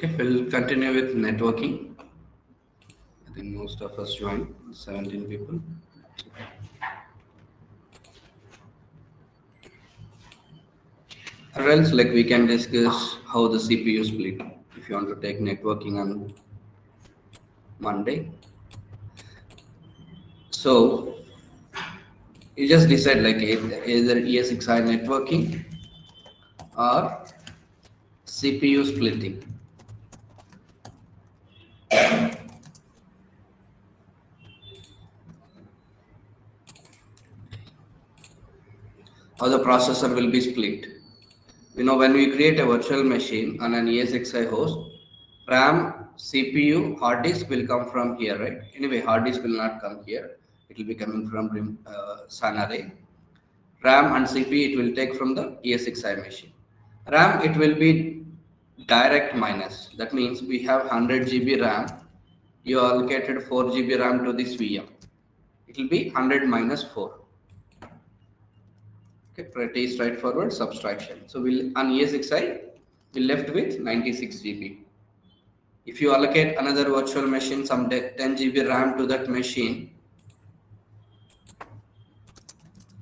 Okay, we'll continue with networking. I think most of us joined, 17 people. Or else, like we can discuss how the CPU split. If you want to take networking on Monday, so you just decide like either ESXi networking or CPU splitting. How the processor will be split. When we create a virtual machine on an ESXi host, RAM, CPU, hard disk will come from here, right? Anyway, hard disk will not come here. It will be coming from SAN array. RAM and CPU it will take from the ESXi machine. RAM it will be direct minus. That means we have 100 GB RAM. You allocated 4 GB RAM to this VM. It will be 100 minus 4. Okay, pretty straightforward subtraction. So we'll on ESXi we left with 96 GB. If you allocate another virtual machine some 10 GB RAM to that machine,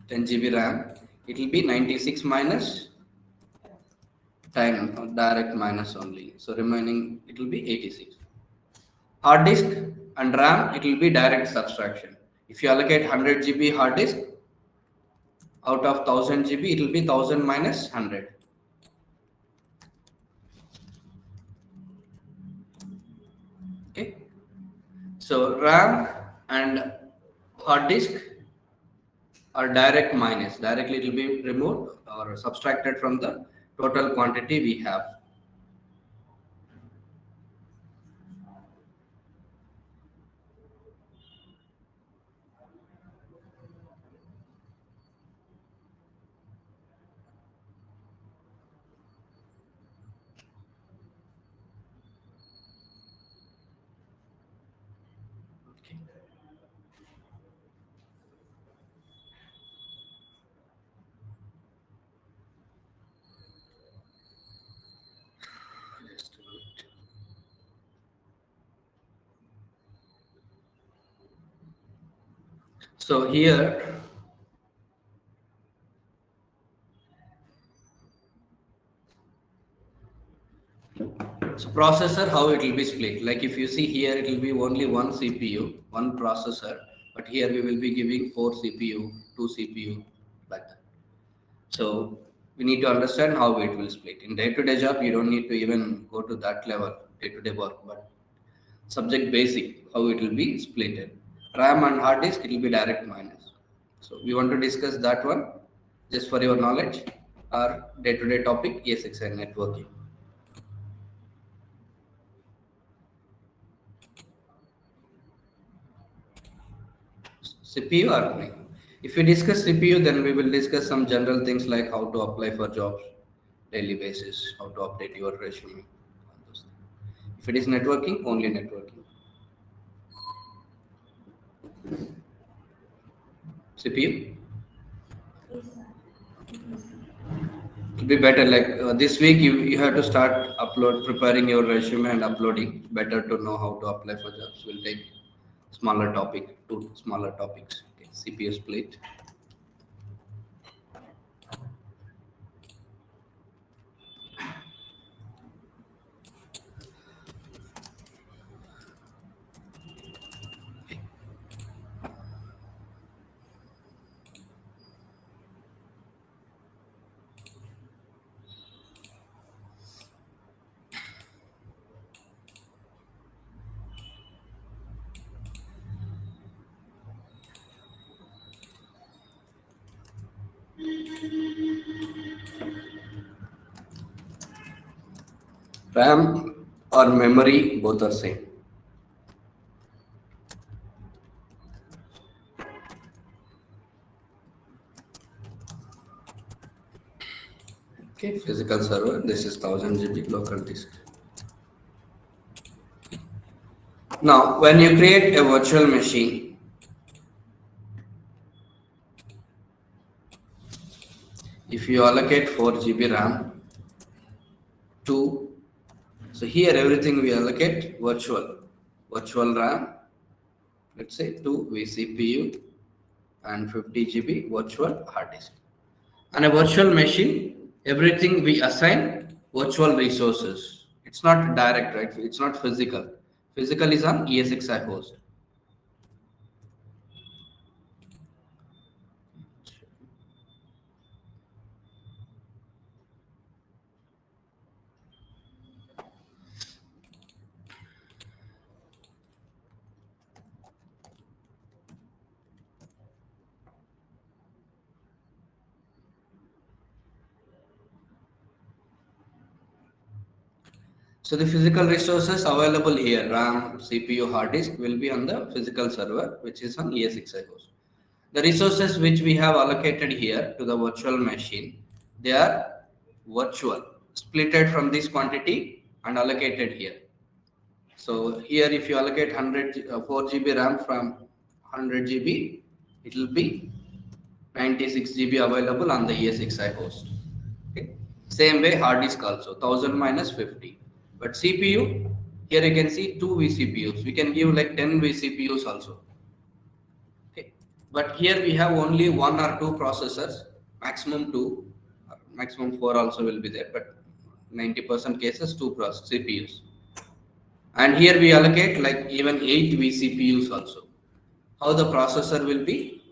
10 GB RAM, it will be 96 minus 10 direct minus only. So remaining it will be 86. Hard disk and RAM it will be direct subtraction. If you allocate 100 GB hard disk out of 1000 GB, it will be 1000 minus 100. Okay. So RAM and hard disk are direct minus. Directly it will be removed or subtracted from the total quantity we have. Okay. Just a minute. So here so processor how it will be split. Like if you see here it will be only one CPU, one processor, but here we will be giving 4 CPU, 2 CPU like that. So we need to understand how it will split. In day-to-day job, you don't need to even go to that level, day-to-day work, but subject basic, how it will be splitted. RAM and hard disk, it will be direct minus. So we want to discuss that one just for your knowledge. Our day-to-day topic, ESXi networking. CPU or no? If we discuss CPU, then we will discuss some general things like how to apply for jobs daily basis, how to update your resume. All those things. If it is networking, only networking. CPU. It will be better. Like this week, you have to start preparing your resume and uploading. Better to know how to apply for jobs. We'll take smaller topic, two smaller topics. Okay. CPU split. RAM or memory, both are same. Okay, physical server. This is 1000 GB local disk. Now, when you create a virtual machine, if you allocate 4 GB RAM to So here everything we allocate virtual RAM, let's say 2 vCPU and 50 GB virtual hard disk. On a virtual machine, everything we assign virtual resources. It's not direct, right? It's not physical. Physical is on ESXi host. So the physical resources available here, RAM, CPU, hard disk, will be on the physical server, which is on ESXi host. The resources which we have allocated here to the virtual machine, they are virtual, splitted from this quantity and allocated here. So here, if you allocate 4 GB RAM from 100 GB, it will be 96 GB available on the ESXi host. Okay. Same way, hard disk also 1000 minus 50. But CPU, here you can see 2 vCPUs. We can give like 10 vCPUs also. Okay. But here we have only one or two processors, maximum two, maximum four also will be there. But 90% cases, two CPUs. And here we allocate like even 8 vCPUs also. How the processor will be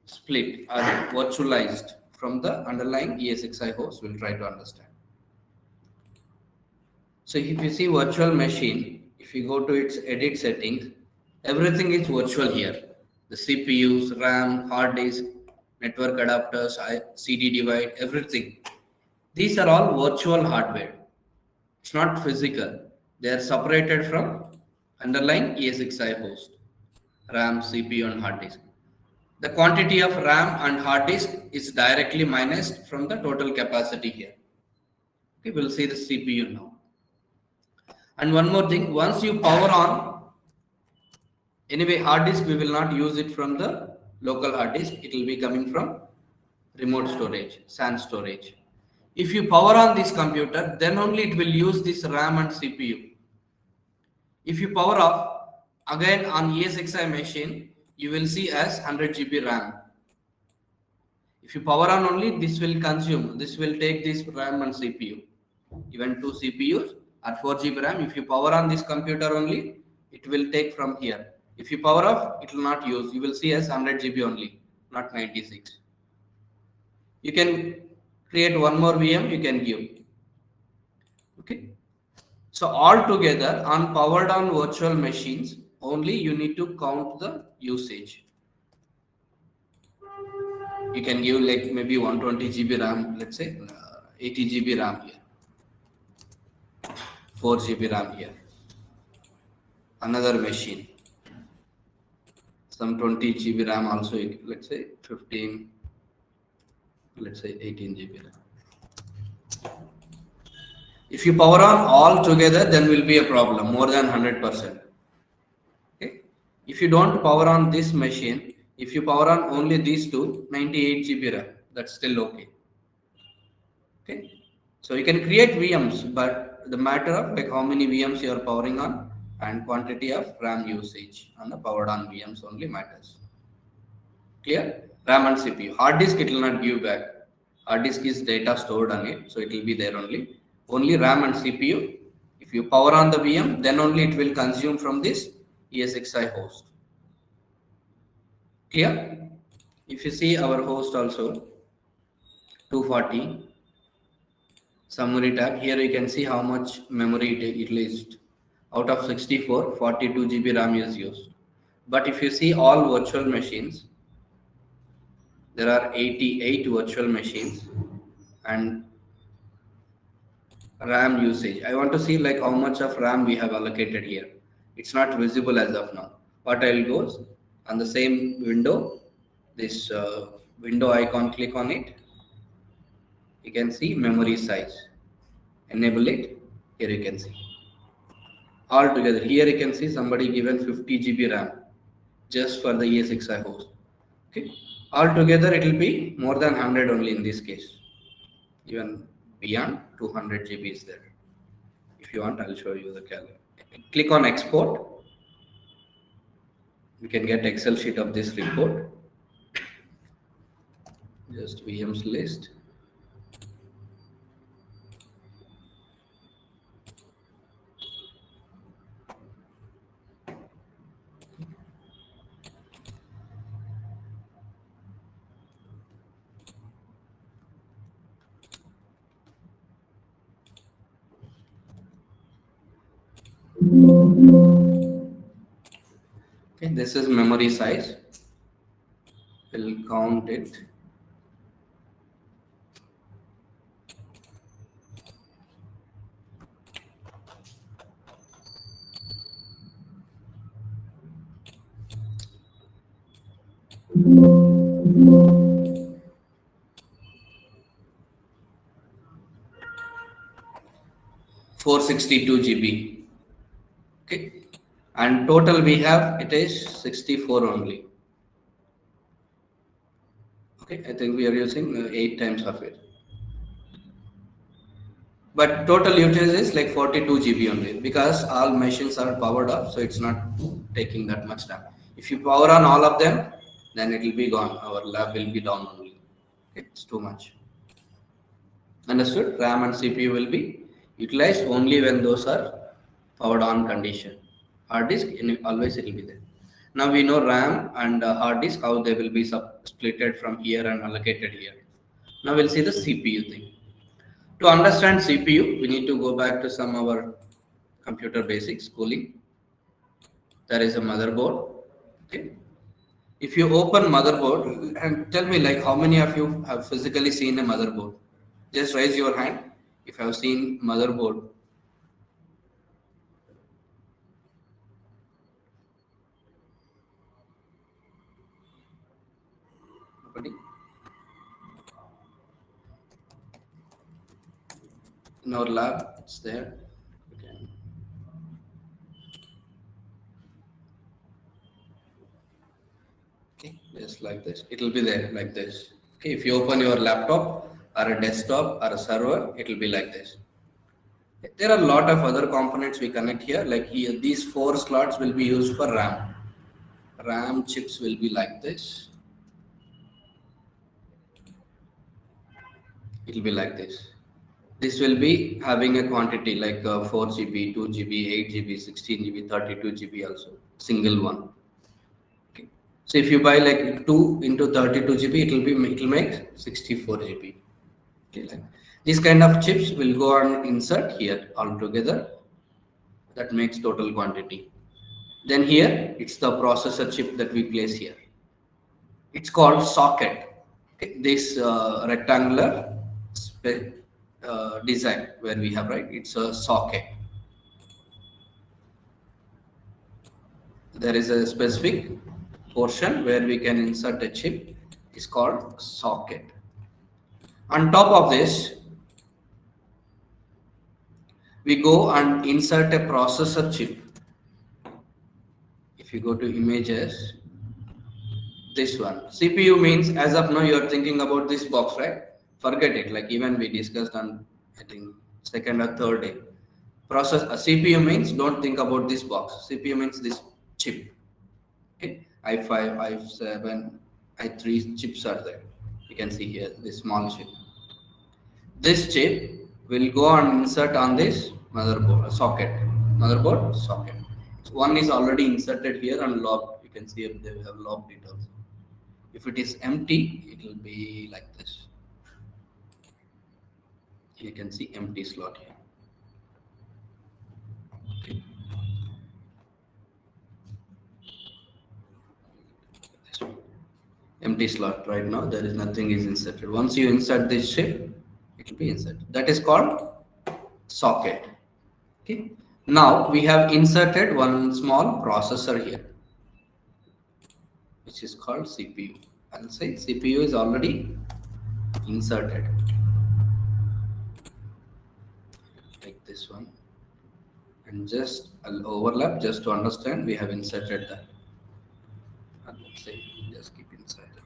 split or virtualized from the underlying ESXi host, we'll try to understand. So if you see virtual machine, if you go to its edit settings, everything is virtual here. The CPUs, RAM, hard disk, network adapters, CD divide, everything. These are all virtual hardware. It's not physical. They are separated from underlying ESXi host, RAM, CPU, and hard disk. The quantity of RAM and hard disk is directly minused from the total capacity here. Okay, we'll see the CPU now. And one more thing, once you power on, anyway, hard disk, we will not use it from the local hard disk. It will be coming from remote storage, SAN storage. If you power on this computer, then only it will use this RAM and CPU. If you power off, again on ESXi machine, you will see as 100 GB RAM. If you power on only, this will consume, this will take this RAM and CPU. Even two CPUs or 4 GB RAM. If you power on this computer only, it will take from here. If you power off, it will not use. You will see as 100 GB only, not 96. You can create one more VM, you can give. Okay. So all together on powered on virtual machines, only you need to count the usage. You can give like maybe 120 GB RAM, let's say 80 GB RAM here, 4 GB RAM here. Another machine, some 20 GB RAM also, let's say 15, let's say 18 GB RAM. If you power on all together, then will be a problem, more than 100%. Okay. If you don't power on this machine, if you power on only these two, 98 GB RAM, that's still okay. Okay. So you can create VMs, but the matter of like how many VMs you are powering on and quantity of RAM usage on the powered on VMs only matters. Clear? RAM and CPU. Hard disk it will not give back. Hard disk is data stored on it, so it will be there only. Only RAM and CPU. If you power on the VM, then only it will consume from this ESXi host. Clear? If you see our host also 240 summary tab, here you can see how much memory it utilized. Out of 64, 42 GB RAM is used. But if you see all virtual machines, there are 88 virtual machines and RAM usage. I want to see like how much of RAM we have allocated here. It's not visible as of now. What I'll go is on the same window, this window icon, click on it. You can see memory size. Enable it. Here you can see. All together. Here you can see somebody given 50 GB RAM just for the ESXi host. Okay. All together it will be more than 100 only in this case. Even beyond 200 GB is there. If you want, I'll show you the calendar. Click on export. You can get Excel sheet of this report. Just VM's list. Okay, this is memory size. We'll count it. $462 GB. Okay, and total we have it is 64 only. Okay, I think we are using 8 times of it. But total usage is like 42 GB only because all machines are powered up, so it's not taking that much time. If you power on all of them, then it will be gone. Our lab will be down only. It's too much. Understood? RAM and CPU will be utilized only when those are powered on condition. Hard disk, always it will be there. Now we know RAM and hard disk, how they will be splitted from here and allocated here. Now we'll see the CPU thing. To understand CPU, we need to go back to some of our computer basics schooling. There is a motherboard. Okay. If you open motherboard and tell me like how many of you have physically seen a motherboard? Just raise your hand if you have seen motherboard. Nobody? In our lab, it's there. Okay. Okay, just like this. It will be there like this. Okay, if you open your laptop or a desktop or a server, it will be like this. There are a lot of other components we connect here. Like here, these 4 slots will be used for RAM. RAM chips will be like this. It will be like this. This will be having a quantity like 4 GB, 2 GB, 8 GB, 16 GB, 32 GB also. Single one. Okay. So if you buy like 2 into 32 GB, it will make 64 GB. Okay. Like these kind of chips will go and insert here altogether. That makes total quantity. Then here it's the processor chip that we place here. It's called socket. Okay. This rectangular design where we have, right, it's a socket. There is a specific portion where we can insert a chip. It's called socket. On top of this, we go and insert a processor chip. If you go to images, this one CPU means, as of now you are thinking about this box, right? Forget it. Like even we discussed on, I think, second or third day. CPU means don't think about this box. CPU means this chip. Okay, i5, i7, i3 chips are there. You can see here this small chip. This chip will go and insert on this motherboard socket. Motherboard socket. So one is already inserted here and locked. You can see if they have locked it also. If it is empty, it will be like this. You can see empty slot here. Okay. Empty slot right now. There is nothing is inserted. Once you insert this chip, it will be inserted. That is called socket. Okay. Now we have inserted one small processor here, which is called CPU. I'll say CPU is already inserted. Take this one and just I'll overlap just to understand we have inserted that. And let's say just keep inside it.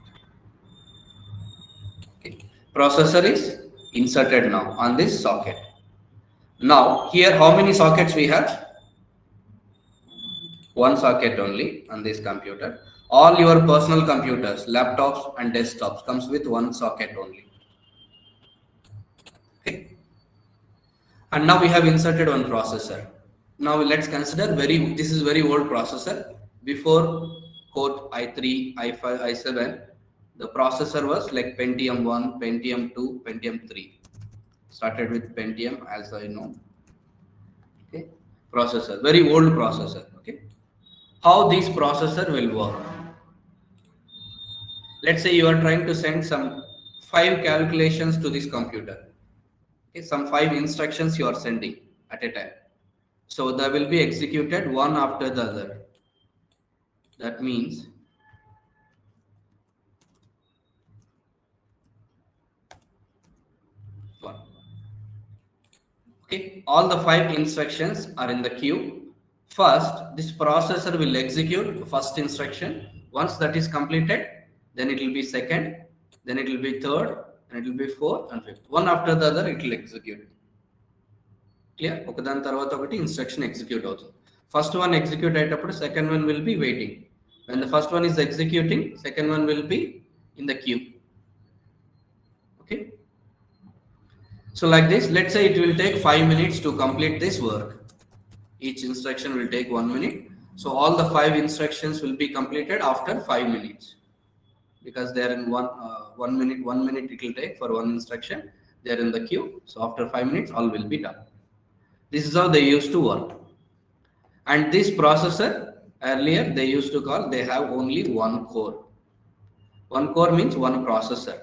Okay. Processor is inserted now on this socket. Now here how many sockets we have? One socket only on this computer. All your personal computers, laptops and desktops comes with one socket only. Okay. And now we have inserted one processor. Now let's consider this is very old processor. Before Core i3, i5, i7, the processor was like Pentium 1, Pentium 2, Pentium 3. Started with Pentium as I know. Okay. Processor, very old processor. Okay. How this processor will work? Let's say you are trying to send some 5 calculations to this computer. Okay, some 5 instructions you are sending at a time. So they will be executed one after the other. That means one. Okay, all the 5 instructions are in the queue. First, this processor will execute first instruction. Once that is completed, then it will be second, then it will be third, and it will be fourth and fifth. One after the other, it will execute. Clear? ఒకదాని తర్వాత ఒకటి instruction execute అవుతుంది. First one execute అయ్యేటప్పుడు second one will be waiting. When the first one is executing, second one will be in the queue. Okay. So like this, let's say it will take 5 minutes to complete this work. Each instruction will take 1 minute. So all the 5 instructions will be completed after 5 minutes. Because they are in 1 minute, 1 minute it will take for one instruction. They are in the queue. So after 5 minutes, all will be done. This is how they used to work. And this processor, earlier they used to call, they have only one core. One core means one processor.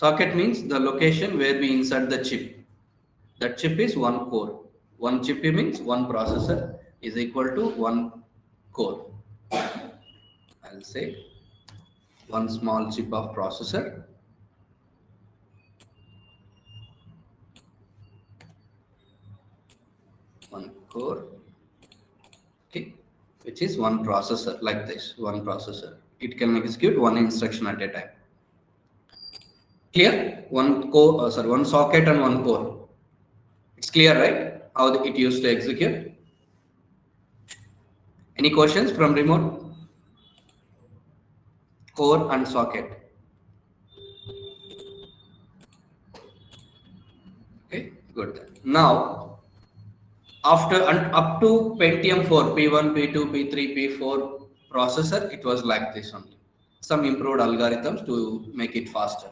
Socket means the location where we insert the chip. That chip is one core. One chip means one processor is equal to one core. I'll say one small chip of processor. One core. Okay, which is one processor, like this, one processor. It can execute one instruction at a time. Clear? One core, one socket and one core. It's clear, right? How it used to execute. Any questions from remote? Core and socket. Okay, good. Now after and up to Pentium 4, P1, P2, P3, P4 processor, it was like this only. Some improved algorithms to make it faster,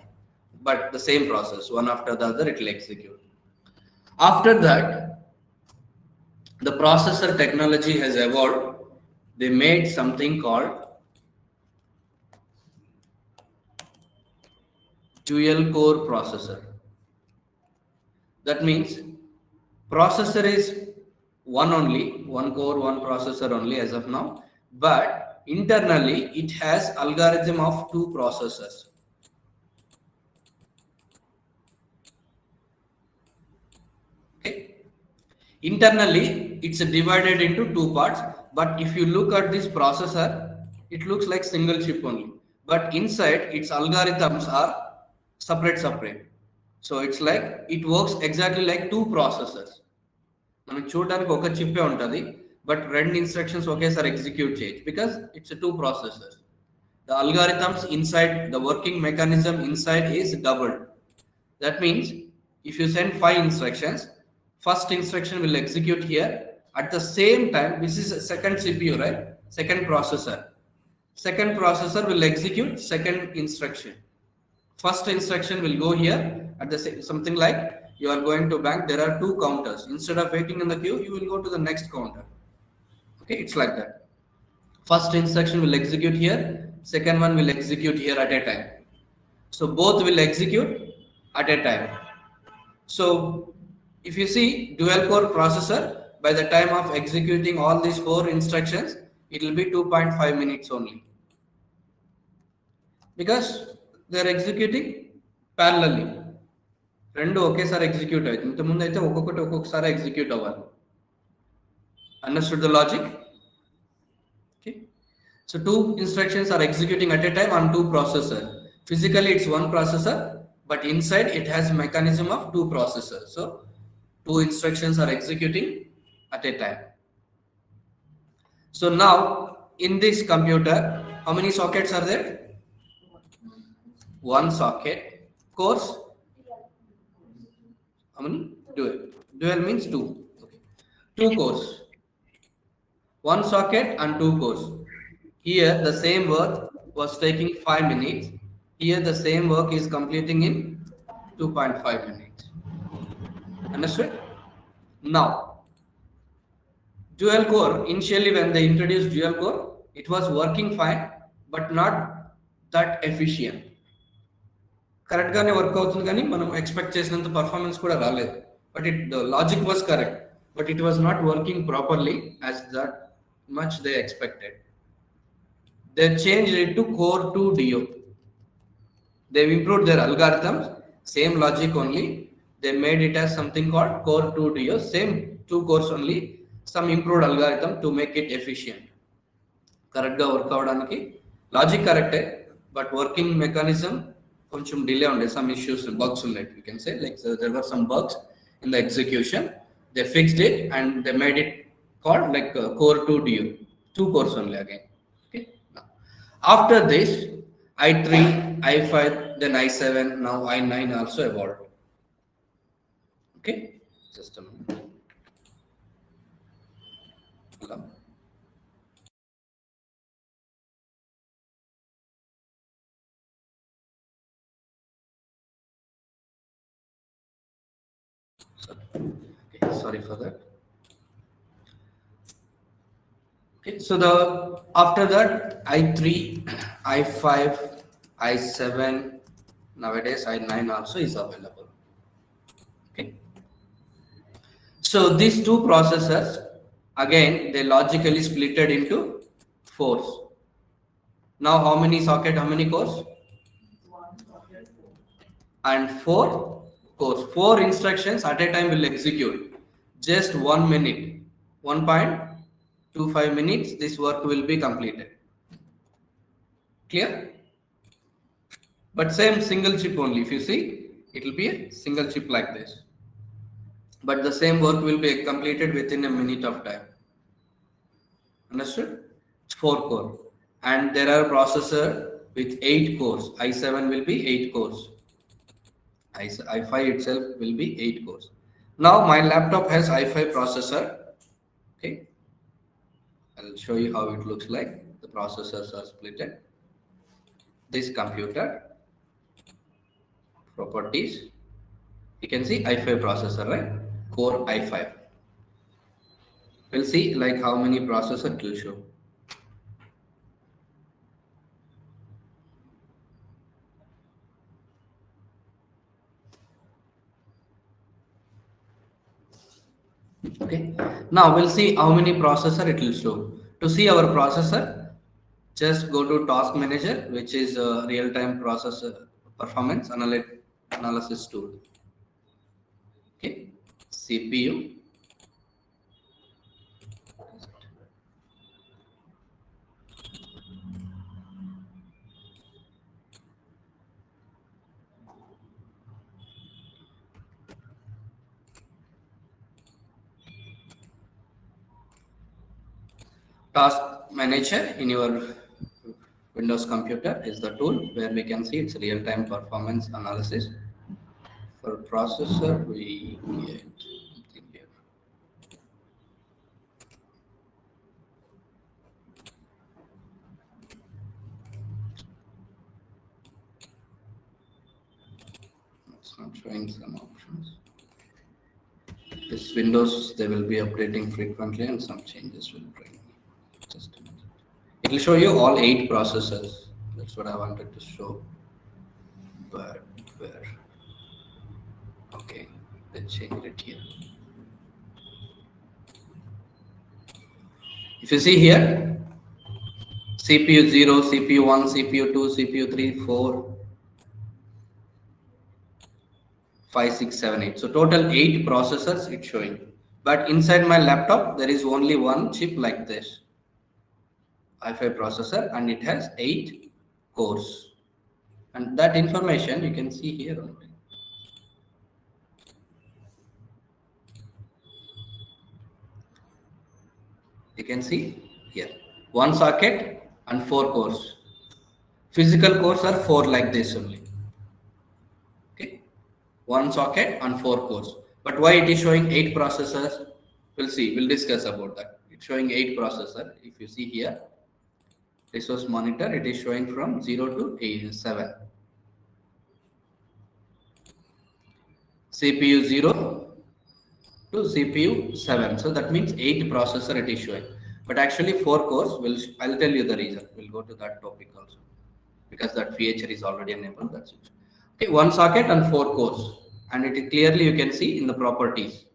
but the same process, one after the other, it will execute. After that, the processor technology has evolved. They made something called dual core processor. That means processor is one only, one core, one processor only as of now, but internally it has algorithm of 2 processors. Okay. Internally it's divided into 2 parts, but if you look at this processor, it looks like single chip only, but inside its algorithms are separate. So it's like it works exactly like 2 processors. మనకు చూడడానికి ఒక చిప్పే ఉంటుంది, but రెండు instructions ఒకేసారి execute చేయొచ్చు because it's 2 processors. The algorithms inside, the working mechanism inside is doubled. That means if you send 5 instructions, first instruction will execute here. At the same time, this is a second CPU, right? Second processor will execute second instruction. First instruction will go here at the same, something like you are going to bank, there are 2 counters. Instead of waiting in the queue, you will go to the next counter. Okay, it's like that. First instruction will execute here, second one will execute here at a time. So both will execute at a time. So if you see dual core processor, by the time of executing all these 4 instructions, it will be 2.5 minutes only, because they are executing parallelly. రెండు ఒకేసారి execute అవుతుంది. ఇంతకుముందు అయితే ఒక్కొక్కసారి execute అవ్వాలి. Understood the logic? Okay. So 2 instructions are executing at a time on 2 processors. Physically it's one processor, but inside it has mechanism of two processors. So two instructions are executing at a time. So now in this computer, how many sockets are there? One socket. Cores? How many? Dual. Dual means two. Okay. Two cores. One socket and two cores. Here the same work was taking 5 minutes. Here the same work is completing in 2.5 minutes. Understood? Now, dual core, initially when they introduced dual core, it was working fine, but not that efficient. Correct గానే work అవుతుంది కానీ మనం expect చేసినంత performance కూడా రాలేదు. But the logic was correct, but it was not working properly as that much they expected. They changed it to core 2 DO. They've improved their algorithms, same logic only. They made it as something called core 2 DO, same two cores only, some improved algorithm to make it efficient. Correct ga work avadaaniki logic correct, but working mechanism కొంచెం delay unde, some issues, bugs unnai, you can say, like there were some bugs in the execution. They fixed it and they made it called like core 2 DO, two cores only again. Okay, now after this i3, i5, then i7, now i9 also evolved. Okay, just a minute. Hello. Okay, sorry for that. Okay, so the after that i3, i5, i7, nowadays i9 also is available. Okay, so these two processors again they logically splitted into fours. Now how many socket, how many cores? And four cores. Four instructions at a time will execute. Just 1 minute, 1.25 minutes, this work will be completed. Clear? But same single chip only. If you see, it will be a single chip like this. But the same work will be completed within a minute of time. Understood? It's 4 core. And there are processor with 8 cores. i7 will be 8 cores. i5 itself will be 8 cores. Now my laptop has i5 processor. Okay, I'll show you how it looks like. The processors are splitted. This computer properties, you can see i5 processor, right? Core i5. We'll see like how many processor it will show. Okay, now we'll see how many processor it will show. To see our processor, just go to task manager, which is a real-time processor performance analysis tool. Okay, CPU, task manager in your Windows computer is the tool where we can see its real-time performance analysis. For processor, we get something here. It's not showing some options. This Windows, they will be updating frequently and some changes will bring. Just a minute. It will show you all 8 processors. That's what I wanted to show. But where? Okay, let's change it here. If you see here, CPU 0, CPU 1, CPU 2, CPU 3, 4, 5, 6, 7, 8. So total 8 processors it's showing. But inside my laptop, there is only one chip like this, i5 processor, and it has 8 cores. And that information you can see here only. You can see here, one socket and 4 cores. Physical cores are 4 like this only. Okay, one socket and 4 cores. But why it is showing 8 processors? We'll see. We'll discuss about that. It's showing 8 processor. If you see here, resource monitor, it is showing from 0 to 7. CPU 0 to CPU 7. So that means 8 processor it is showing. But actually 4 cores, I'll tell you the reason. We'll go to that topic also. Because that feature is already enabled. That's it. Okay, one socket and 4 cores. And it is clearly you can see in the properties.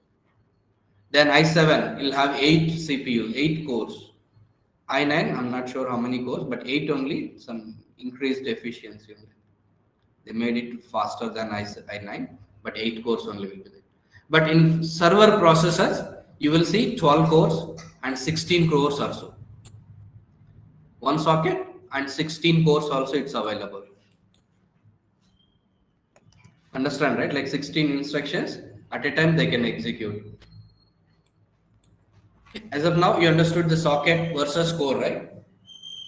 Then i7 will have 8 CPU, 8 cores. i9, I'm not sure how many cores, but 8 only, some increased efficiency only. They made it faster than i9, but 8 cores only will be there. But in server processors, you will see 12 cores and 16 cores also. One socket and 16 cores also it's available. Understand, right? Like 16 instructions at a time they can execute. As of now, you understood the socket versus core, right?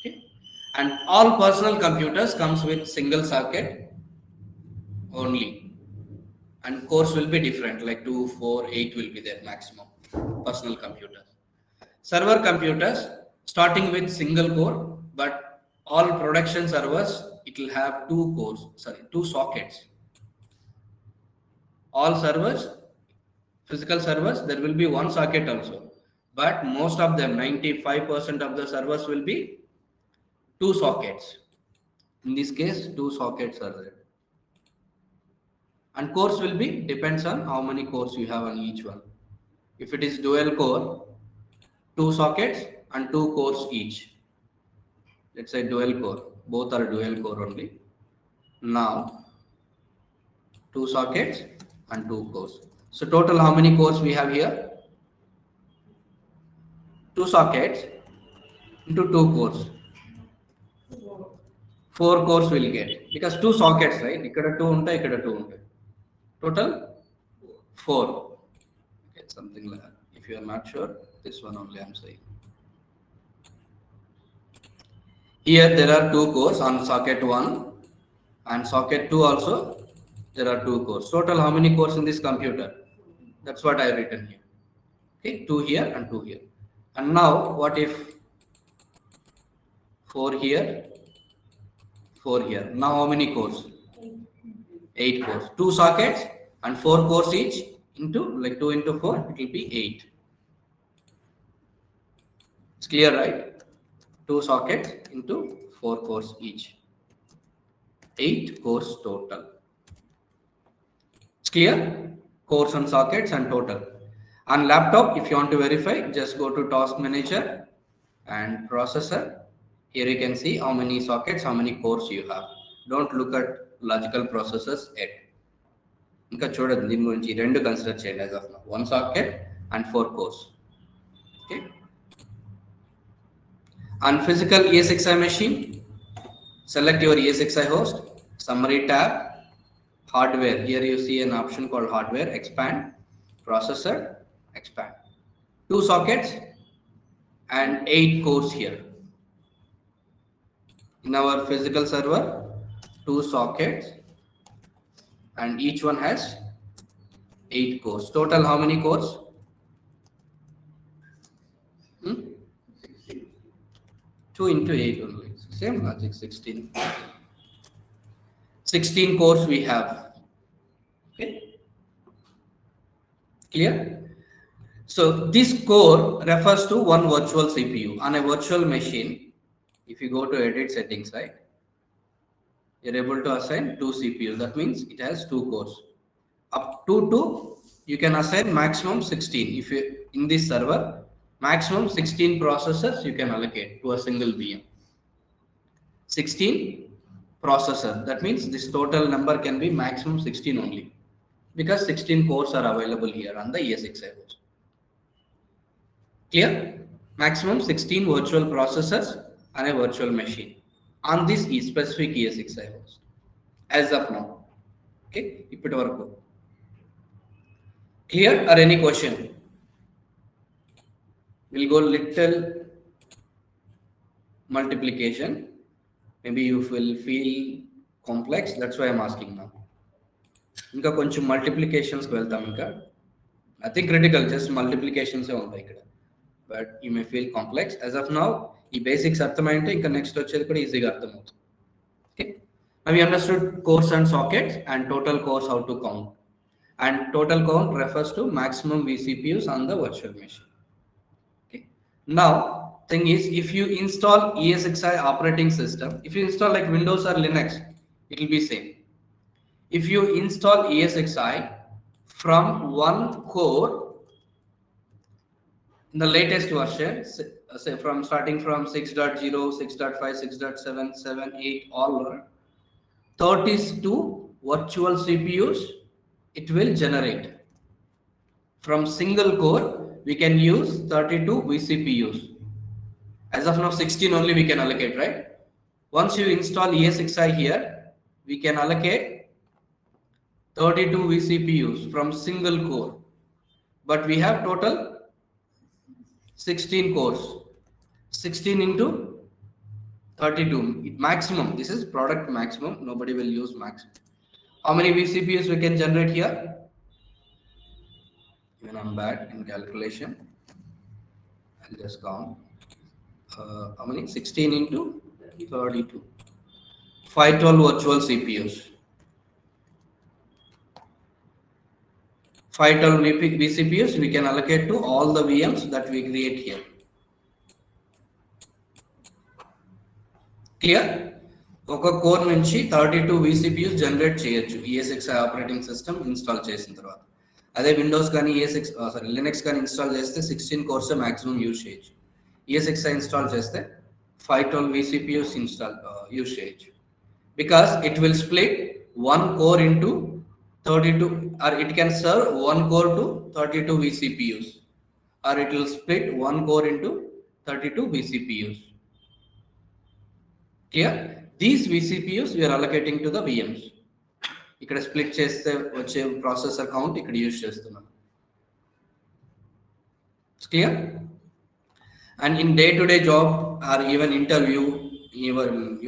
Okay. And all personal computers comes with single socket only. And cores will be different, like 2, 4, 8 will be there maximum. Personal computers. Server computers starting with single core, but all production servers it will have two sockets. All servers, physical servers, there will be one socket also. But most of them, 95% of the servers will be two sockets. In this case, two sockets are there. And cores will be depends on how many cores you have on each one. If it is dual core, two sockets and two cores each. Let's say dual core, both are dual core only. Now, two sockets and two cores. So total how many cores we have here? Two sockets into two cores. 4 cores will get because two sockets, right? Ikkada 2 untai, ikkada 2 untai. Total 4. Okay, something like that. If you are not sure, this one only I am saying. Here there are 2 cores on socket 1 and socket 2 also there are 2 cores. Total how many cores in this computer? That's what I have written here. Okay, 2 here and 2 here. And now what if 4 here, 4 here? Now how many cores? 8 cores. 2 sockets and 4 cores each into like 2 into 4, it will be 8. It's clear, right? 2 sockets into 4 cores each. 8 cores total. It's clear? Cores and sockets and total. On laptop, if you want to verify, just go to task manager and processor. Here you can see how many sockets, how many cores you have. Don't look at logical processors yet. ఇంకా చూడండి దీని గురించి రెండు consider చేయండి as of now. One socket and 4 cores. Okay. On physical ESXi machine, select your ESXi host, summary tab, hardware. Here you see an option called hardware, expand, processor, expand. 2 sockets and 8 cores here. In our physical server, 2 sockets and each one has 8 cores. Total how many cores? 2 into 8 only. Same logic, 16. 16 cores we have. Okay. Clear? So this core refers to one virtual CPU. On a virtual machine, if you go to edit settings, right, you're able to assign 2 CPUs. That means it has 2 cores. Up to 2, you can assign maximum 16. If you in this server, maximum 16 processors you can allocate to a single VM. 16 processor. That means this total number can be maximum 16 only because 16 cores are available here on the ESXi host. Clear? Maximum 16 virtual processors on a virtual machine on this specific ESXi host. as of now. Okay, ippati varaku clear or any question? We'll go little multiplication. Maybe you will feel complex, that's why I'm asking now. ఇంకా కొంచెం మల్టిప్లికేషన్స్కి వెళ్తాం. ఇంకా అతి critical just మల్టిప్లికేషన్సే ఉంటాయి ఇక్కడ, but you may feel complex. As of now ఈ basics అర్థమైంటే ఇంకా next వచ్చేది కూడా ఈజీగా అర్థమవుతుంది. Okay, now you understood course and sockets and total course how to count, and total count refers to maximum vCPUs on the virtual machine. Okay, now thing is, if you install ESXi operating system, if you install like Windows or Linux, it will be same. If you install ESXi from one core in the latest version, say from starting from 6.0, 6.5, 6.7, 7, 8, all 32 virtual CPUs it will generate. From single core we can use 32 vCPUs. As of now 16 only we can allocate, right? Once you install ESXi here, we can allocate 32 vCPUs from single core, but we have total 16 cores. 16 into 32 maximum, this is product maximum, nobody will use maximum. How many vCPUs we can generate here? Even I'm bad in calculation, I'll just count. How many? 16 into 32, 512 virtual CPUs. 512 vCPUs we can allocate to all the VMs that we create here. Clear? ఒక core నుంచి 32 vCPUs generate చేయొచ్చు ESXi operating system install చేసిన తర్వాత. అదే Windows కానీ Linux కానీ install చేస్తే 16 course maximum use చేయొచ్చు. ESXi ఇన్స్టాల్ చేస్తే 512 vCPUs యూజ్ చేయొచ్చు, because it will split one core into 32, or it can serve one core to 32 vCPUs, or it will split one core into 32 vCPUs. Clear? These vCPUs we are allocating to the VMs. ఇక్కడ split చేస్తే వచ్చే processor count ఇక్కడ use చేస్తున్నాం. Clear? And in day to day job or even interview,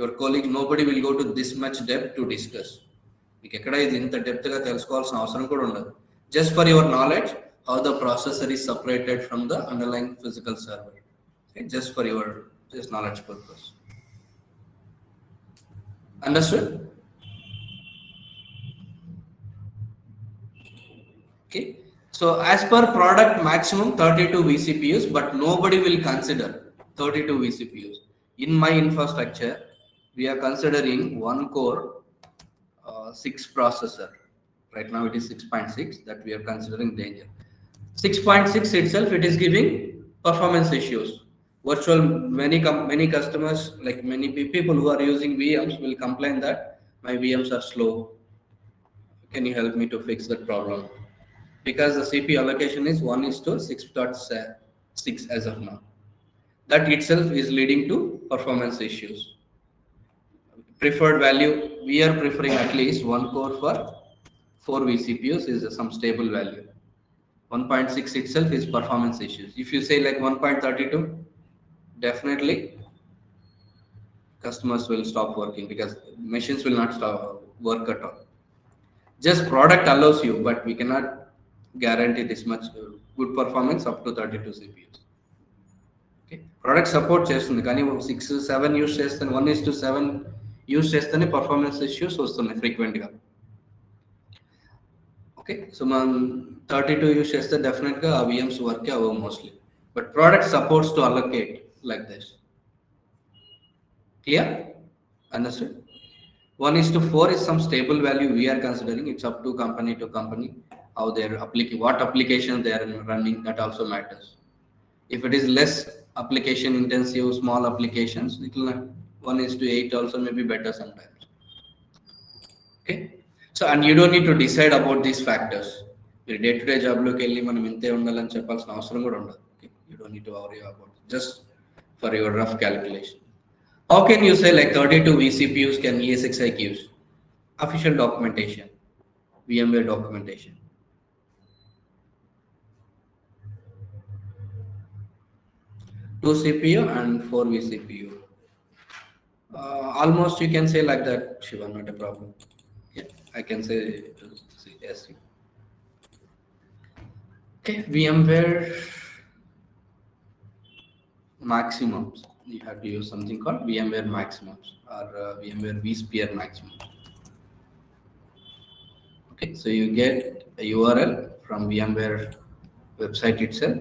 your colleague, nobody will go to this much depth to discuss. మీకు ఎక్కడ ఇది ఇంత depth గా తెలుసుకోవాల్సిన అవసరం కూడా ఉండదు. Just for your knowledge how the processor is separated from the underline physical server. Just for your knowledge purpose. Understood? Okay, so as per product maximum 32 vCPUs, but nobody will consider 32 vCPUs. In my infrastructure we are considering one core 6 processor. Right now it is 6.6 that we are considering danger. 6.6 itself it is giving performance issues. Virtual, many customers, like many people who are using VMs will complain that my VMs are slow. Can you help me to fix that problem? Because the CPU allocation is 1:6.6 as of now. That itself is leading to performance issues. Preferred value, we are preferring at least one core for 4 vCPUs is some stable value. 1.6 itself is performance issues. If you say like 1.32, definitely customers will stop working because machines will not stop work at all. Just product allows you, but we cannot guarantee this much good performance up to 32 CPUs. Okay, product support చేస్తుంది కానీ 6, 7 use చేస్తే 1:7 use చేస్తేనే performance issues వస్తున్నాయి frequent గా. Okay, so మనం 32 use చేస్తే definite గా ఆ VMs వర్క్ అవ్వవు mostly, but product supports to allocate like this. Clear? Understood? 1:4 is some stable value we are considering. It's up to company how they're what application they are running, that also matters. If it is less application intensive, small applications, it will 1:8 also may be better sometimes. Okay, so and you don't need to decide about these factors. Your day to day job loki velli manam inte undalani cheppalsina avasaram kuda undadu. Okay, you don't need to worry about it. Just for your rough calculation. How can you say like 32 vCPUs can ESXi gives? Official documentation, VMware documentation. Two CPU and four vCPU. Almost you can say like that, Shiva, not a problem. Yeah, I can say yes. Okay, VMware maximums. You have to use something called VMware maximums or VMware vSphere maximums. Okay, so you get a URL from VMware website itself,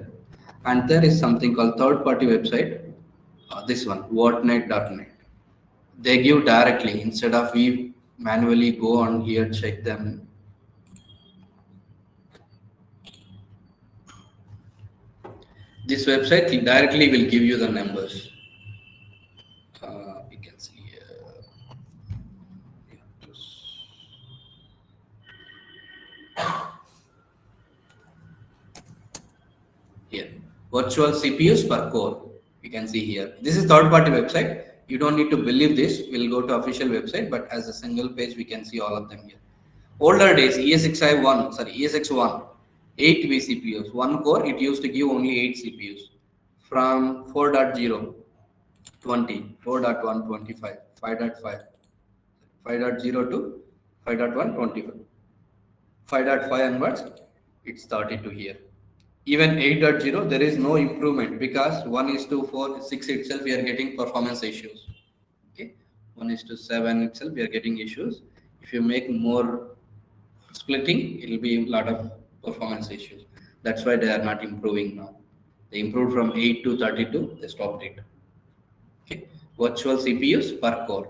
and there is something called third-party website. This one, whatnet.net. They give directly instead of we manually go on here check them. This website directly will give you the numbers. You can see here virtual CPUs per core. You can see here. This is third-party website. You don't need to believe this. We'll go to official website, but as a single page, we can see all of them here. Older days, ESX1, 8 vCPUs, one core. It used to give only 8 CPUs. From 4.0, 20, 4.1, 25, 5.5, 5.0 to 5.1, 25. 5.5 onwards, it's 32 here. Even 8.0, there is no improvement because 1 is to 4, 6 itself, we are getting performance issues. Okay, 1 is to 7 itself, we are getting issues. If you make more splitting, it will be a lot of performance issues. That's why they are not improving now. They improved from 8 to 32, they stopped it. Okay, virtual CPUs per core.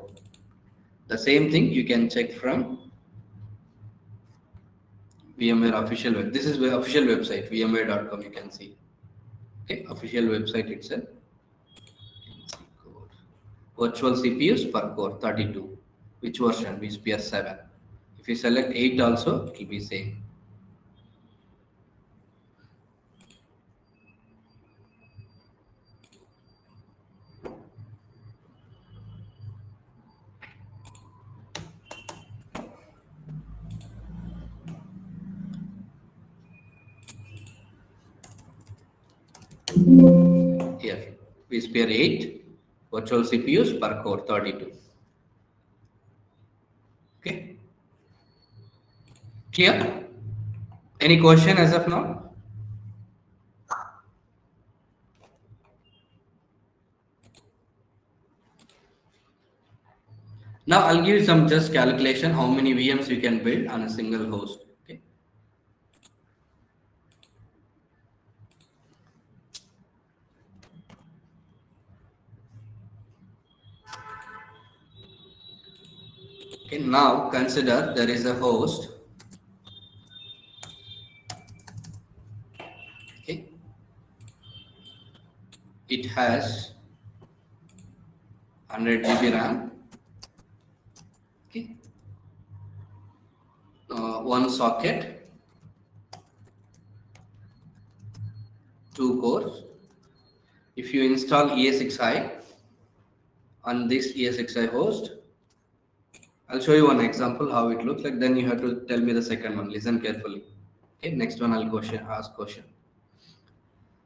The same thing you can check from VMware official web. This is the official website, vmware.com. You can see. Okay, official website itself. Virtual CPUs per core 32. Which version? vSphere 7. If you select 8 also, it will be same. Here, vSphere 8, virtual CPUs per core 32. Okay, clear? Any question as of now? Now I'll give you some just calculation how many VMs you can build on a single host. Okay. Okay, now consider there is a host. Okay, it has 100 GB RAM. Okay, one socket, 2 cores. If you install ESXi on this ESXi host, I'll show you one example how it looks like. Then you have to tell me the second one. Listen carefully. Okay, next one I'll ask question.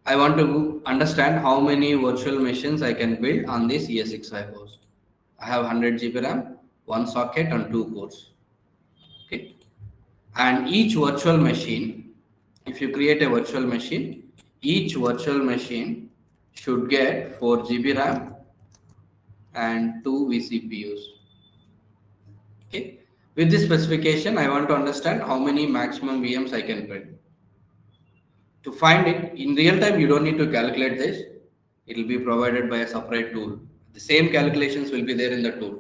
I want to understand how many virtual machines I can build on this ESXi host. I have 100 GB RAM, one socket and 2 cores. Okay, and each virtual machine, if you create a virtual machine, each virtual machine should get 4 GB RAM and 2 vCPUs. Okay, with this specification, I want to understand how many maximum VMs I can build. To find it in real time, you don't need to calculate this. It will be provided by a separate tool. The same calculations will be there in the tool.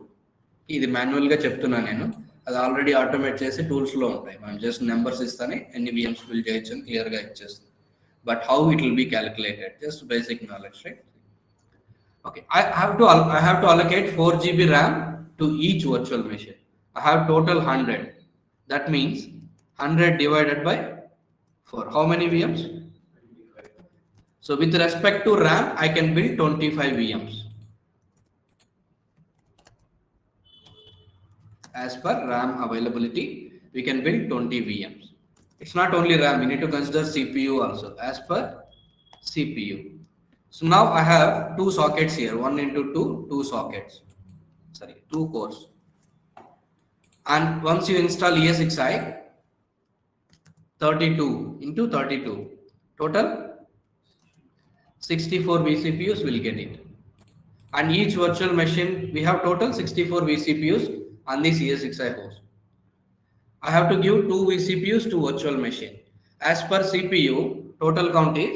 ఇది మాన్యువల్గా చెప్తున్నా నేను, అది already automate చేసి టూల్స్లో ఉంటాయి. మనం just numbers ఇస్తానే ఎన్ని VMs బిల్డ్ చేయొచ్చు అని క్లియర్గా ఇచ్చేస్తుంది. But how it will be calculated? Just basic knowledge, right? Okay, I have to allocate 4 GB RAM to each virtual machine. I have total 100. That means 100 divided by 4. How many VMs? So with respect to RAM, I can build 25 VMs. as per RAM availability, we can build 20 VMs. It's not only RAM, we need to consider CPU also as per CPU. So now I have two sockets here, 1 into 2, two sockets, sorry, two cores. And once you install ESXi, 32 into 32, total 64 vCPUs will get it. And each virtual machine, we have total 64 vCPUs on this ESXi host. I have to give 2 vCPUs to virtual machine. As per CPU, total count is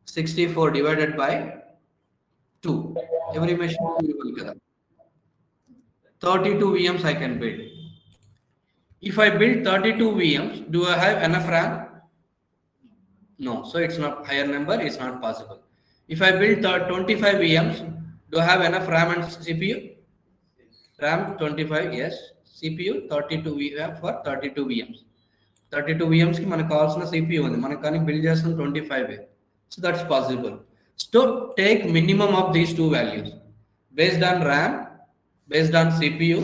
64 divided by 2. Every machine will get 32 VMs I can build. If I build 32 VMs, do I have enough RAM? No. So it's not higher number, it's not possible. If I build 25 VMs, do I have enough RAM and CPU? RAM 25, yes. CPU 32 VM for 32 VMs. 32 VMs ki మనకు కావాల్సిన CPU ఉంది. మనకు కానీ build చేస్తున్న 25. So that's possible. So take minimum of these two values. Based on RAM, based on CPU,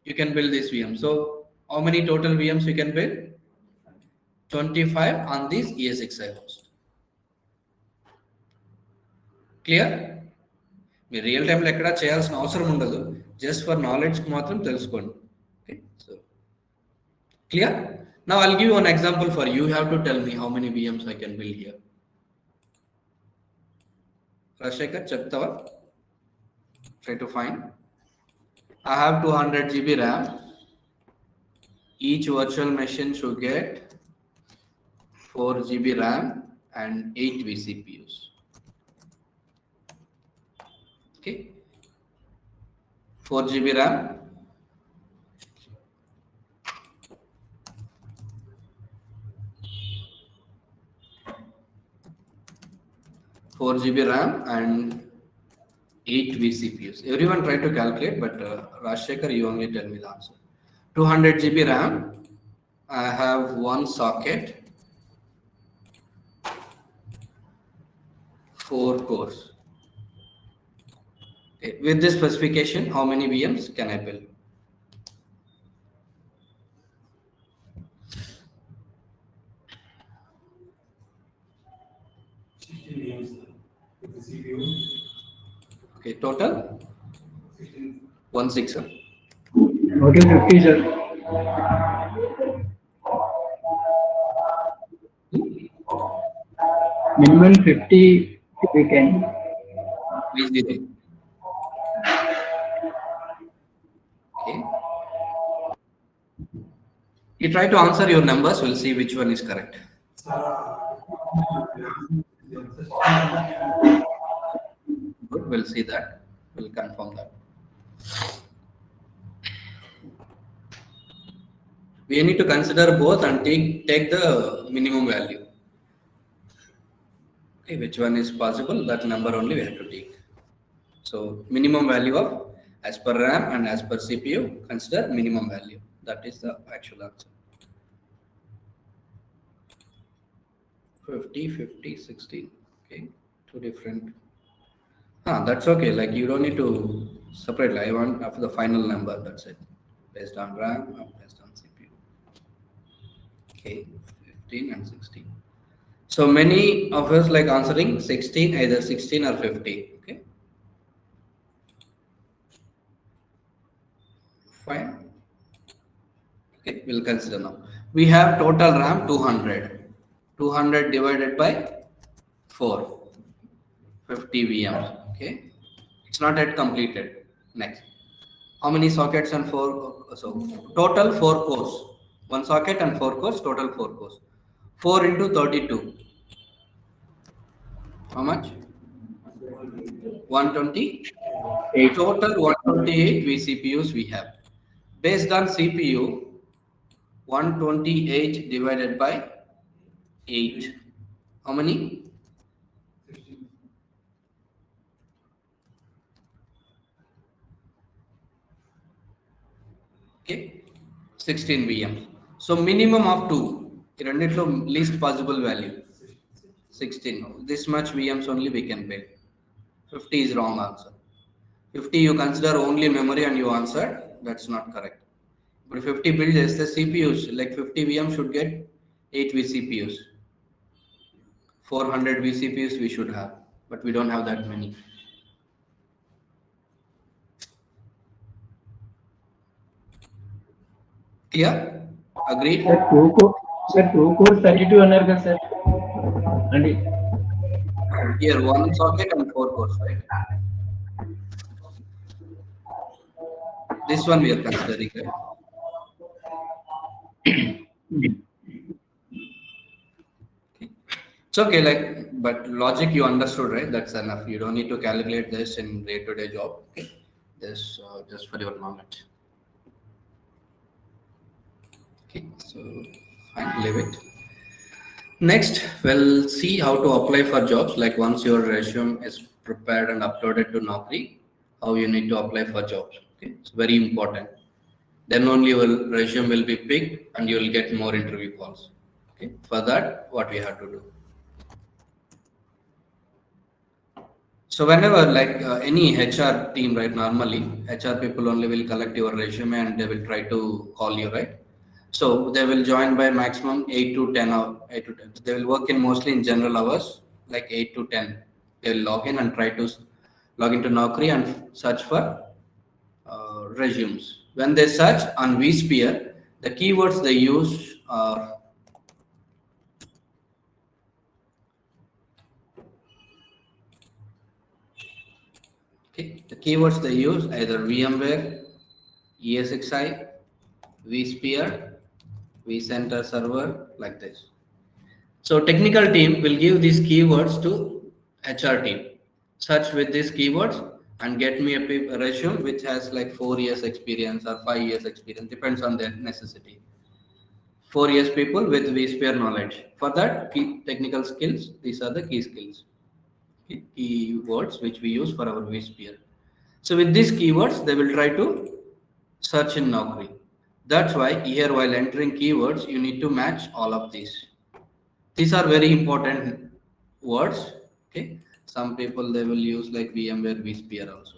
you can build this VM. So how many total VMs you can build? 25 on this ESXi host. Clear? మీరు real టైంలో ఎక్కడ చేయాల్సిన అవసరం ఉండదు, just for నాలెడ్జ్కి మాత్రం తెలుసుకోండి. Okay, so clear. Now I'll give you an example for you. You have to tell me how many VMs I can build here. Rashekar, చెప్తావా? Try to find. I have 200 GB RAM. Each virtual machine should get 4 GB RAM and 8 vCPUs. Okay, 4 GB RAM, 4 GB RAM and 8 vCPUs. Everyone try to calculate, but Rashekar, you only tell me the answer. 200 GB RAM, I have one socket, 4 cores. Okay. With this specification, how many VMs can I build? Okay, total 16. Okay, 50, sir. Minimum 50 we can. Okay. You try to answer your numbers, we'll see which one is correct. Good, we'll see that. We'll confirm that. We need to consider both and take the minimum value. Okay, which one is possible? That number only we have to take. So minimum value of as per RAM and as per CPU, consider minimum value. That is the actual answer. 50, 50, 16. Okay, two different. That's okay. Like you don't need to separate. Like, I want after the final number. That's it. Based on RAM or based on CPU. Okay, 15 and 16. So many of us like answering 16, either 16 or 50. Okay. Fine. Okay, we'll consider now. We have total RAM 200. 200 divided by 4. 50 VMs. Okay. It's not yet completed. Next. How many sockets and 4? So total 4 cores. 1 socket and 4 cores, total 4 cores. 4 into 32. How much? 128. Total 128 vCPUs we have. Based on CPU, 128 divided by 8. How many? Okay, 16 VMs. So minimum of 2. Least possible value. 16. This much VMs only we can build. 50 is wrong answer. 50 you consider only memory and you answered. That's not correct. But 50 builds, the CPUs, like 50 VM should get 8 vCPUs. 400 vCPUs we should have, but we don't have that many. Clear? Agreed? Sir, two cores 32 अनार का sir. And Here, one socket and 4 cores, right? This one we are considering, right? It's okay, like, but logic you understood, right? That's enough. You don't need to calculate this in day-to-day job. Okay, this just for your knowledge. Okay, so fine, leave it. Next, we'll see how to apply for jobs. Like once your resume is prepared and uploaded to Naukri, how you need to apply for jobs. Okay, it's very important. Then only your resume will be picked and you will get more interview calls. Okay, for that, what we have to do. So whenever like any HR team, right? Normally, HR people only will collect your resume and they will try to call you, right? So they will join by maximum 8 to 10 hours. 8 to 10. They will work in mostly in general hours, like 8 to 10. They will log in and try to log into Naukri and search for resumes. When they search on vSphere, the keywords they use are okay. The keywords they use either VMware, ESXi, vSphere, vCenter server, like this. So technical team will give these keywords to HR team. Search with these keywords and get me a resume which has like 4 years experience or 5 years experience, depends on their necessity. 4 years people with vSphere knowledge. For that, key technical skills, these are the key skills, keywords which we use for our vSphere. So with these keywords, they will try to search in Naukri. That's why here while entering keywords, you need to match all of these. These are very important words. Okay, some people they will use like VMware, vSphere also.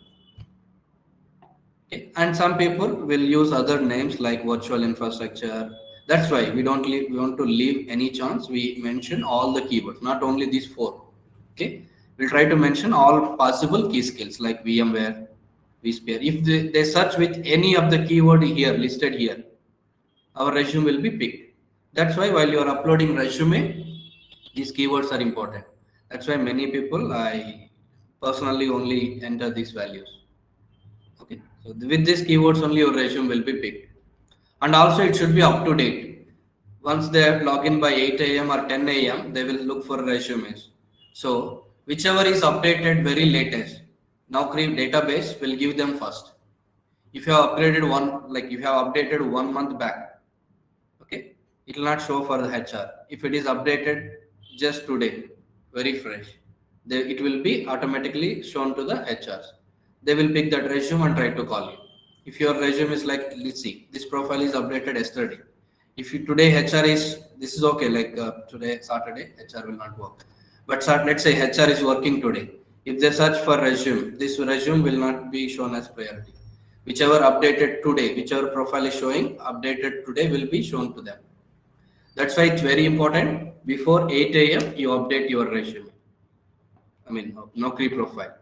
Okay, and some people will use other names like virtual infrastructure. That's why we don't leave, we want to leave any chance. We mention all the keywords, not only these four. Okay, we'll try to mention all possible key skills like VMware, vSphere. If they search with any of the keyword here listed here, our resume will be picked. That's why while you are uploading resume, these keywords are important. That's why many people I personally only enter these values. Okay, so with these keywords only your resume will be picked, and also it should be up to date. Once they log in by 8 a.m. or 10 a.m., they will look for resumes. So whichever is updated very latest, Naukri database will give them first. If you have upgraded one, like if you have updated 1 month back, okay, it will not show for the HR. If it is updated just today, very fresh, it will be automatically shown to the HRs. They will pick that resume and try to call you. If your resume is like, let's see, this profile is updated yesterday. If you today HR is, this is okay, like today Saturday, HR will not work. But let's say HR is working today. If they search for resume, this resume will not be shown as priority. Whichever updated today, whichever profile is showing, updated today will be shown to them. That's why it's very important. Before 8 a.m., you update your resume. I mean, Naukri profile.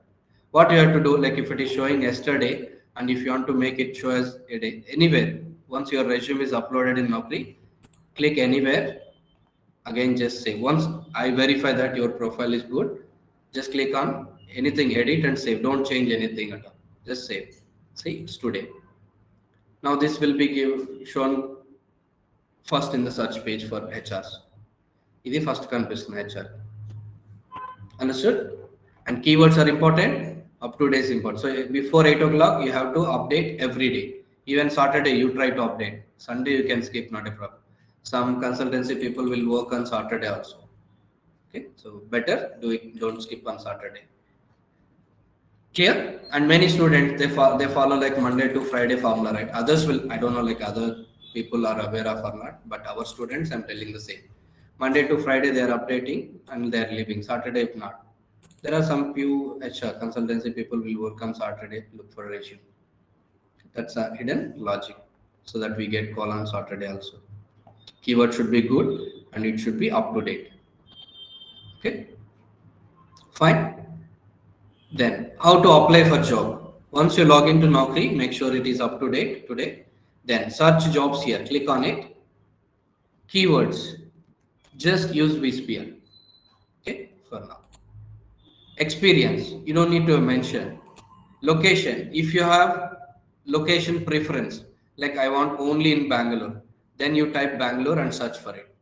What you have to do, like if it is showing yesterday, and if you want to make it show as a day, anywhere, once your resume is uploaded in Naukri, click anywhere. Again, just say, once I verify that your profile is good, just click on anything, edit and save. Don't change anything at all. Just save. See, it's today. Now this will be shown first in the search page for HRs. ఇది first కనిపిస్తుంది HR. Understood? And keywords are important. Up to date is important. So before 8 o'clock, you have to update every day. Even Saturday, you try to update. Sunday, you can skip, not a problem. Some consultancy people will work on Saturday also. Okay, so better do it. Don't skip on Saturday. Clear? And many students they follow like Monday to Friday formula, right? Others will, I don't know, like other people are aware of or not, but our students, I'm telling the same. Monday to Friday they are updating and they are leaving. Saturday if not. There are some few HR consultancy people will work on Saturday, look for a resume. That's a hidden logic. so that we get call on Saturday also. Keyword should be good and it should be up to date. Okay, fine. Then how to apply for job? Once you log into Naukri, make sure it is up to date today. Then search jobs here. Click on it. Keywords. Just use vSphere. Okay, for now. Experience. You don't need to mention. Location. If you have location preference, like I want only in Bangalore, then you type Bangalore and search for it.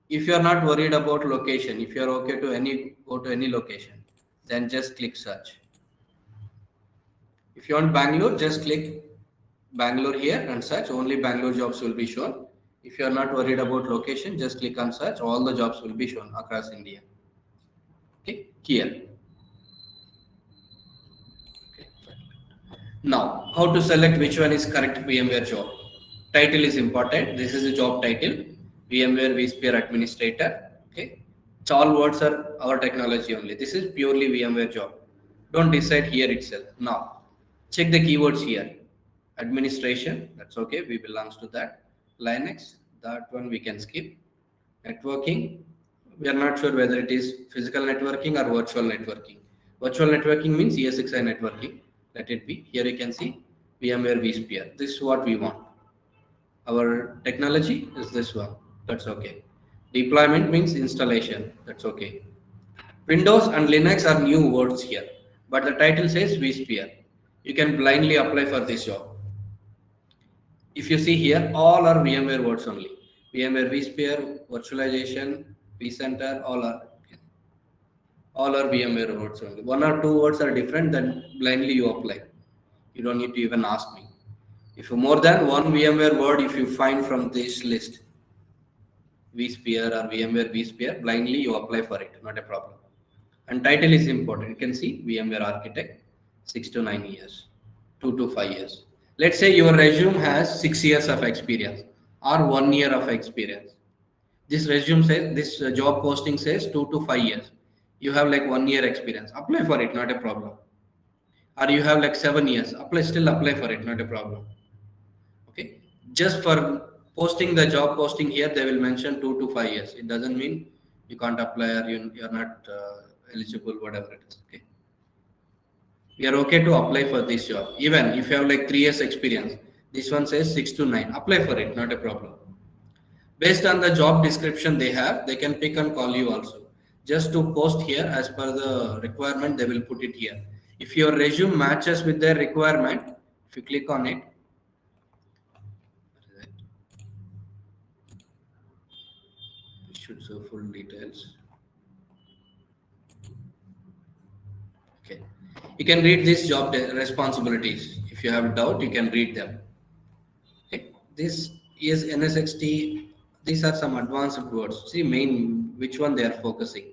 If you are not worried about location, if you are okay to go to any location, then just click search. If you want Bangalore, just click Bangalore here and search. Only Bangalore jobs will be shown. If you are not worried about location, just click on search. All the jobs will be shown across India. Okay, here. Okay. Now, how to select which one is correct VMware job? Title is important. This is the job title, VMware vSphere Administrator. Okay, it's all words are our technology only. This is purely VMware job. Don't decide here itself. Now, check the keywords here. Administration, that's okay. We belongs to that. Linux, that one we can skip. Networking, we are not sure whether it is physical networking or virtual networking. Virtual networking means ESXi networking. Let it be. Here you can see VMware vSphere. This is what we want. Our technology is this one. That's okay. Deployment means installation. That's okay. Windows and Linux are new words here, but the title says vSphere. You can blindly apply for this job. If you see here, all are VMware words only. VMware vSphere, virtualization, vCenter, all are VMware words only. One or two words are different, then blindly you apply. You don't need to even ask me. If you more than one VMware word, if you find from this list, vSphere or VMware vSphere, blindly you apply for it, not a problem. And title is important. You can see VMware Architect, 6 to 9 years, 2 to 5 years. Let's say your resume has 6 years of experience or 1 year of experience. This resume says, this job posting says 2 to 5 years. You have like 1 year experience. Apply for it, not a problem. Or you have like 7 years. Still apply for it, not a problem. Okay. Just for posting the job posting here, they will mention 2 to 5 years. It doesn't mean you can't apply or you're not eligible, whatever it is. Okay. We are okay to apply for this job. Even if you have like 3 years experience, this one says 6 to 9. Apply for it, not a problem. Based on the job description they have, they can pick and call you also. Just to post here as per the requirement, they will put it here. If your resume matches with their requirement, if you click on it, it should show full details. Okay, you can read these job responsibilities. If you have doubt, you can read them. Okay, this is NSXT. These are some advanced words. See main which one they are focusing.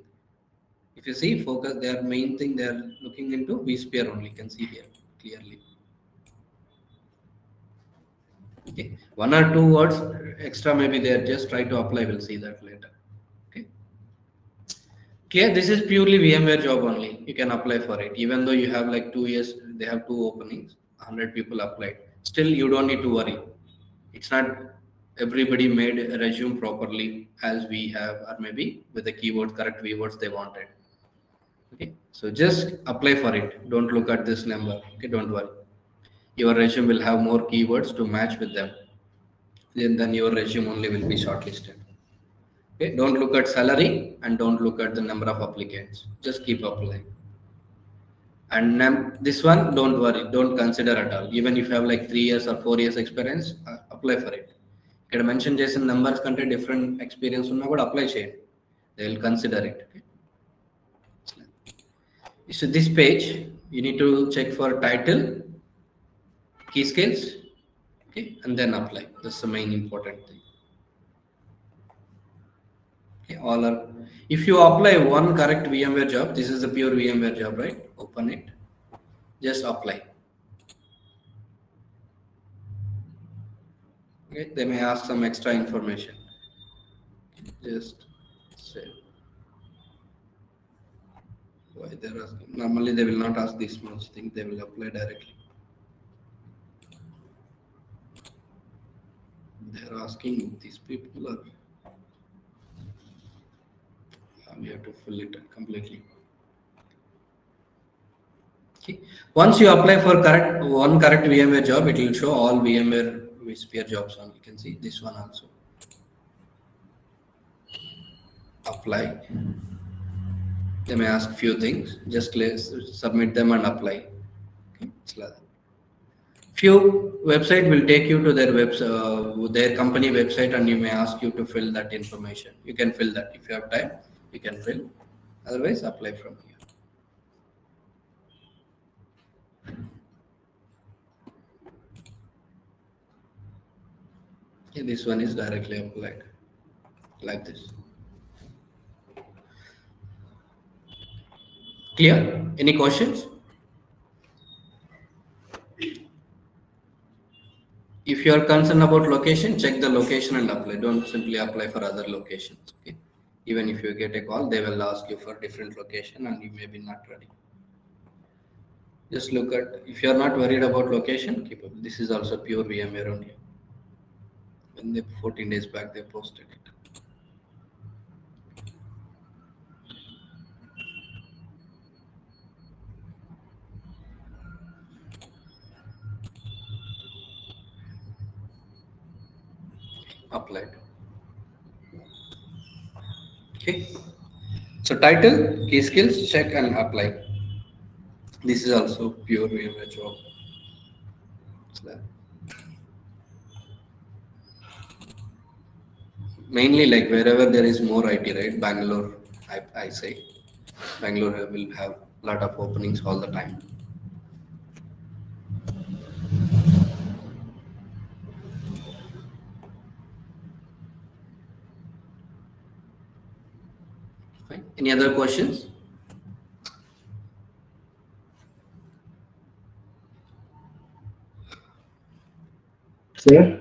If you see focus, their main thing they are looking into vSphere only. You can see here clearly. Okay, one or two words extra maybe they are just try to apply. We'll see that later. Okay. Okay, this is purely VMware job only. You can apply for it. Even though you have like 2 years, they have 2 openings, 100 people applied. Still, you don't need to worry. It's not everybody made a resume properly as we have, or maybe with the keywords, correct keywords they wanted. Okay, so just apply for it. Don't look at this number. Okay, don't worry. Your resume will have more keywords to match with them. Then your resume only will be shortlisted. Okay, don't look at salary and don't look at the number of applicants. Just keep applying. And this one, don't worry, don't consider at all. Even if you have like 3 years or 4 years experience, apply for it. ఇక్కడ mention చేసిన numbers కంటే different experience ఉన్నా కూడా apply చేయండి. They will consider it. Okay? So this page, you need to check for title, key skills, okay, and then apply. That's the main important thing. Okay, all are. If you apply one correct VMware job, this is a pure VMware job, right? Open it. Just apply. Okay, they may ask some extra information. Just say why they're asking. Normally, they will not ask this much thing. They will apply directly. They're asking these people are. We have to fill it completely. Okay. Once you apply for correct VMware job, it will show all VMware vSphere jobs on. You can see this one also. Apply. They may ask few things. Just submit them and apply. Okay. It's like that. Few website will take you to their company website, and you may ask you to fill that information. You can fill that if you have time. You can fill. Otherwise, apply from here. Okay, this one is directly applied like this. Clear? Any questions? If you are concerned about location, check the location and apply. Don't simply apply for other locations. Okay. Even if you get a call, they will ask you for different location and you may be not ready. Just look at, if you are not worried about location, keep up. This is also pure VMware only. When they 14 days back they posted it. Applied. Okay. So title, key skills, check and apply. This is also pure VMware job. Mainly like wherever there is more IT, right? Bangalore, I say. Bangalore will have a lot of openings all the time. Fine. Any other questions? Sir?